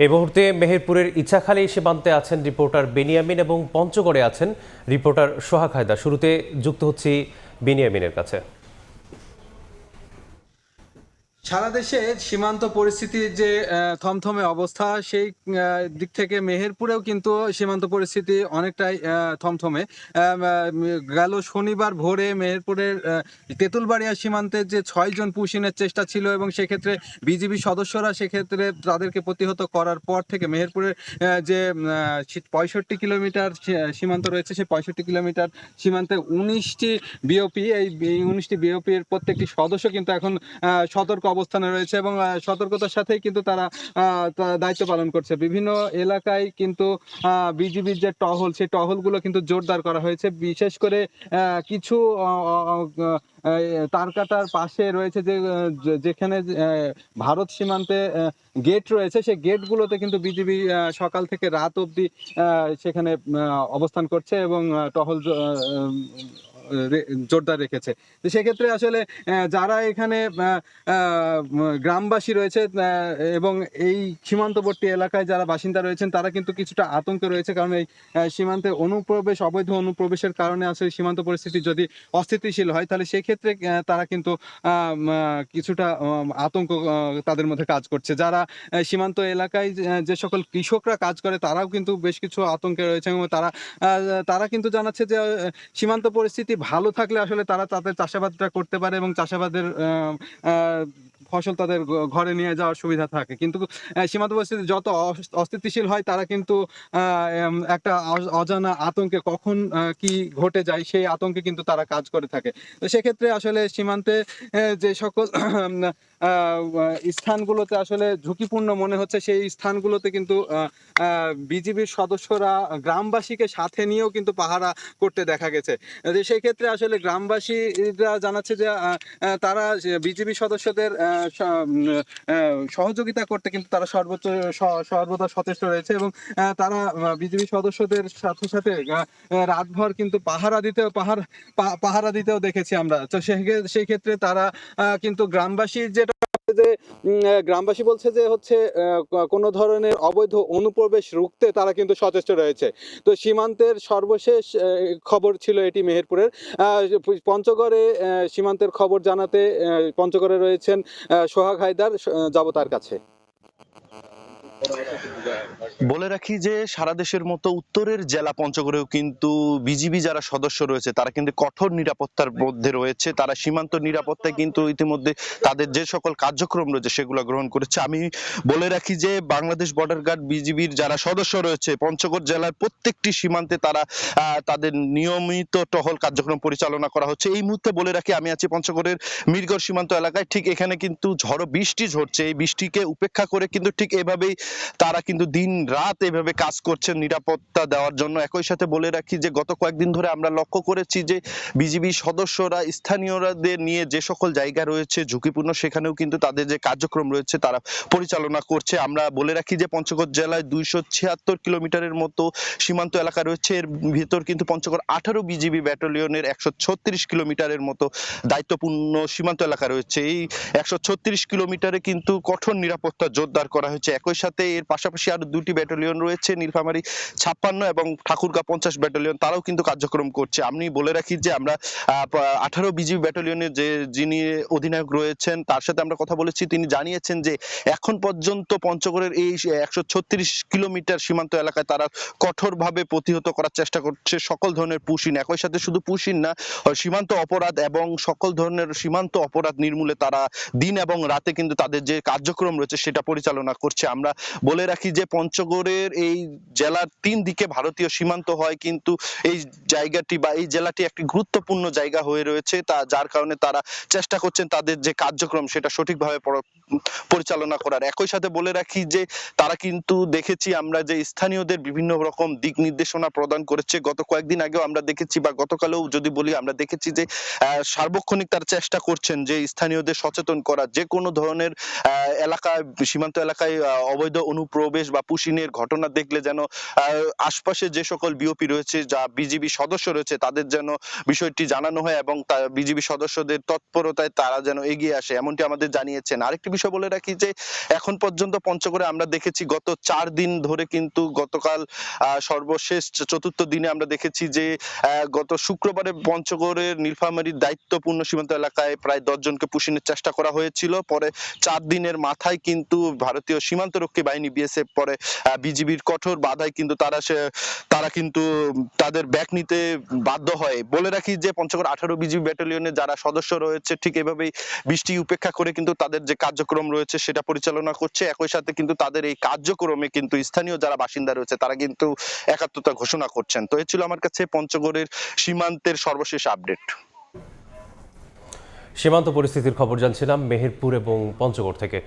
এই মুহূর্তে মেহেরপুরের ইছাখালী সীমান্তে আছেন রিপোর্টার বেনিয়ামিন এবং পঞ্চগড়ে আছেন রিপোর্টার সোহাগ হায়দার। শুরুতে যুক্ত হচ্ছি বেনিয়ামিনের কাছে। সারা দেশে সীমান্ত পরিস্থিতির যে থমথমে অবস্থা, সেই দিক থেকে মেহেরপুরেও কিন্তু সীমান্ত পরিস্থিতি অনেকটাই থমথমে। গেল শনিবার ভোরে মেহেরপুরের তেঁতুলবাড়িয়া সীমান্তে যে 6 জন পুশিনের চেষ্টা ছিল এবং সেক্ষেত্রে বিজিবি সদস্যরা সেক্ষেত্রে তাদেরকে প্রতিহত করার পর থেকে মেহেরপুরের যে 65 কিলোমিটার সীমান্ত রয়েছে, সেই 65 কিলোমিটার সীমান্তে 19টি বিওপি, এই 19টি বিওপির প্রত্যেকটি সদস্য কিন্তু এখন সতর্ক অবস্থানে রয়েছে এবং সতর্কতার সাথেই কিন্তু তারা দায়িত্ব পালন করছে। বিভিন্ন এলাকায় কিন্তু বিজিবির যে টহল, সেই টহলগুলো কিন্তু জোরদার করা হয়েছে। বিশেষ করে কিছু তারকাটার পাশে রয়েছে যেখানে ভারত সীমান্তে গেট রয়েছে, সেই গেটগুলোতে কিন্তু বিজিবি সকাল থেকে রাত অবধি সেখানে অবস্থান করছে এবং টহল জোরদার রেখেছে। তো সেক্ষেত্রে আসলে যারা এখানে গ্রামবাসী রয়েছে এবং এই সীমান্তবর্তী এলাকায় যারা বাসিন্দা রয়েছেন, তারা কিন্তু কিছুটা আতঙ্কে রয়েছে, কারণ এই সীমান্তে অবৈধ অনুপ্রবেশের কারণে আসলে সীমান্ত পরিস্থিতি যদি অস্থিতিশীল হয়, তাহলে সেক্ষেত্রে তারা কিন্তু কিছুটা আতঙ্ক তাদের মধ্যে কাজ করছে। যারা সীমান্ত এলাকায় যে সকল কৃষকরা কাজ করে, তারাও কিন্তু বেশ কিছু আতঙ্কে রয়েছে এবং তারা কিন্তু জানাচ্ছে যে সীমান্ত পরিস্থিতি ভালো থাকলে আসলে তারা তাদের চাষাবাদটা করতে পারে এবং চাষাবাদের ফসল তাদের ঘরে নিয়ে যাওয়ার সুবিধা থাকে। কিন্তু সীমান্ত পরিস্থিতি যত অস্থিতিশীল হয়, তারা কিন্তু একটা অজানা আতঙ্কে কখন কি ঘটে যায়, সেই আতঙ্কে কিন্তু তারা কাজ করে থাকে। তো সেক্ষেত্রে আসলে সীমান্তে যে সকল স্থানগুলোতে আসলে ঝুঁকিপূর্ণ মনে হচ্ছে, সেই স্থানগুলোতে কিন্তু বিজিবির সদস্যরা গ্রামবাসীকে সাথে নিয়েও কিন্তু পাহারা করতে দেখা গেছে। সেই ক্ষেত্রে আসলে গ্রামবাসীরা জানাচ্ছে যে তারা বিজিবি সদস্যদের সহযোগিতা করতে কিন্তু তারা সর্বদা সচেষ্ট রয়েছে এবং তারা বিজিবি সদস্যদের সাথে সাথে রাতভর কিন্তু পাহারা দিতেও দেখেছি আমরা। তো সেই ক্ষেত্রে তারা কিন্তু গ্রামবাসী বলছে যে হচ্ছে কোনো ধরনের অবৈধ অনুপ্রবেশ রুখতে তারা কিন্তু সচেষ্ট রয়েছে। তো সীমান্তের সর্বশেষ খবর ছিল এটি মেহেরপুরের। পঞ্চগড়ে সীমান্তের খবর জানাতে পঞ্চগড়ে রয়েছেন সোহাগ হায়দার, যাব তার কাছে। বলে রাখি যে সারা দেশের মতো উত্তরের জেলা পঞ্চগড়েও কিন্তু বিজিবি যারা সদস্য রয়েছে, তারা কিন্তু কঠোর নিরাপত্তার মধ্যে রয়েছে। তারা সীমান্ত নিরাপত্তায় কিন্তু ইতিমধ্যে তাদের যে সকল কার্যক্রম রয়েছে সেগুলো গ্রহণ করেছে। আমি বলে রাখি যে বাংলাদেশ বর্ডার গার্ড বিজিবির যারা সদস্য রয়েছে পঞ্চগড় জেলার প্রত্যেকটি সীমান্তে তারা তাদের নিয়মিত টহল কার্যক্রম পরিচালনা করা হচ্ছে। এই মুহূর্তে বলে রাখি আমি আছি পঞ্চগড়ের মিরগড় সীমান্ত এলাকায়। ঠিক এখানে কিন্তু ঝড়ো বৃষ্টি ঝরছে। এই বৃষ্টিকে উপেক্ষা করে কিন্তু ঠিক এভাবেই তারা কিন্তু দিন রাত এভাবে কাজ করছেন নিরাপত্তা দেওয়ার জন্য। একই সাথে বলে রাখি যে গত কয়েকদিন ধরে আমরা লক্ষ্য করেছি যে বিজিবি সদস্যরা স্থানীয়দের নিয়ে যে সকল জায়গা রয়েছে ঝুঁকিপূর্ণ, সেখানেও কিন্তু তাদের যে কার্যক্রম রয়েছে তারা পরিচালনা করছে। আমরা বলে রাখি যে পঞ্চগড় জেলায় 276 কিলোমিটারের মতো সীমান্ত এলাকা রয়েছে। এর ভিতর কিন্তু পঞ্চগড় 18 বিজিবি ব্যাটালিয়নের 136 কিলোমিটারের মতো দায়িত্বপূর্ণ সীমান্ত এলাকা রয়েছে। এই 136 কিলোমিটারে কিন্তু কঠোর নিরাপত্তা জোরদার করা হয়েছে। একই সাথে এর পাশাপাশি আরো দুটি ব্যাটালিয়ন রয়েছে, নীলফামারী 56 এবং ঠাকুরগাঁ 50 ব্যাটালিয়ন, তারাও কিন্তু কার্যক্রম করছে। আমি বলে রাখি যে আমরা 18 বিজিবি ব্যাটালিয়নের যিনি অধিনায়ক রয়েছেন তার সাথে আমরা কথা বলেছি। তিনি জানিয়েছেন যে এখন পর্যন্ত পঞ্চগড়ের এই 136 কিলোমিটার সীমান্ত এলাকায় তারা কঠোরভাবে প্রতিহত করার চেষ্টা করছে সকল ধরনের পুশিন। একই সাথে শুধু পুশিন না, সীমান্ত অপরাধ এবং সকল ধরনের সীমান্ত অপরাধ নির্মূলে তারা দিন এবং রাতে কিন্তু তাদের যে কার্যক্রম রয়েছে সেটা পরিচালনা করছে। আমরা বলে রাখি যে পঞ্চগড়ের এই জেলার 3 দিকে ভারতীয় সীমান্ত হয়, কিন্তু এই জায়গাটি বা এই জেলাটি একটি গুরুত্বপূর্ণ জায়গা হয়ে রয়েছে, যার কারণে তারা চেষ্টা করছেন তাদের যে কার্যক্রম সেটা সঠিকভাবে পরিচালনা করার। একই সাথে বলে রাখি যে তারা কিন্তু দেখেছি আমরা যে স্থানীয়দের বিভিন্ন রকম দিক নির্দেশনা প্রদান করেছে। গত কয়েকদিন আগেও আমরা দেখেছি বা গতকালেও যদি বলি, আমরা দেখেছি যে সার্বক্ষণিক তারা চেষ্টা করছেন যে স্থানীয়দের সচেতন করা, যে কোনো ধরনের এলাকায় সীমান্ত এলাকায় অবৈধ অনুপ্রবেশ বা পুশিনের ঘটনা দেখলে যেন আশপাশে যে সকল বিওপি রয়েছে, যা বিজিবি সদস্য রয়েছে, তাদের যেন বিষয়টি জানানো হয় এবং বিজিবি সদস্যদের তৎপরতায় তারা যেন এগিয়ে আসে, এমনটি আমাদের জানিয়েছেন। আরেকটি বিষয় বলে রাখি যে এখন পর্যন্ত পঞ্চগড়ে আমরা দেখেছি গত 4 দিন ধরে, কিন্তু গতকাল সর্বশেষ চতুর্থ দিনে আমরা দেখেছি যে গত শুক্রবারে পঞ্চগড়ের নীলফামারীর দায়িত্বপূর্ণ সীমান্ত এলাকায় প্রায় 10 জনকে পুশিনের চেষ্টা করা হয়েছিল। পরে 4 দিনের মাথায় কিন্তু ভারতীয় সীমান্তরক্ষী বাহিনী বিএসএফ পরে বিজিবির কঠোর বাধায় কিন্তু তারা কিন্তু তাদের ব্যাক নিতে বাধ্য হয়। বলে রাখি যে পঞ্চগড় 18 বিজিবি ব্যাটালিয়নে যারা সদস্য রয়েছে ঠিক এভাবেই বৃষ্টি উপেক্ষা করে কিন্তু তাদের যে কার্যক্রম রয়েছে সেটা পরিচালনা করছে। একই সাথে কিন্তু তাদের এই কার্যক্রমে কিন্তু স্থানীয় যারা বাসিন্দা রয়েছে তারা কিন্তু একাত্মতা ঘোষণা করছেন। তো এই ছিল আমার কাছে পঞ্চগড়ের সীমান্তের সর্বশেষ আপডেট। সীমান্ত পরিস্থিতির খবর জানছিলাম মেহেরপুর এবং পঞ্চগড় থেকে।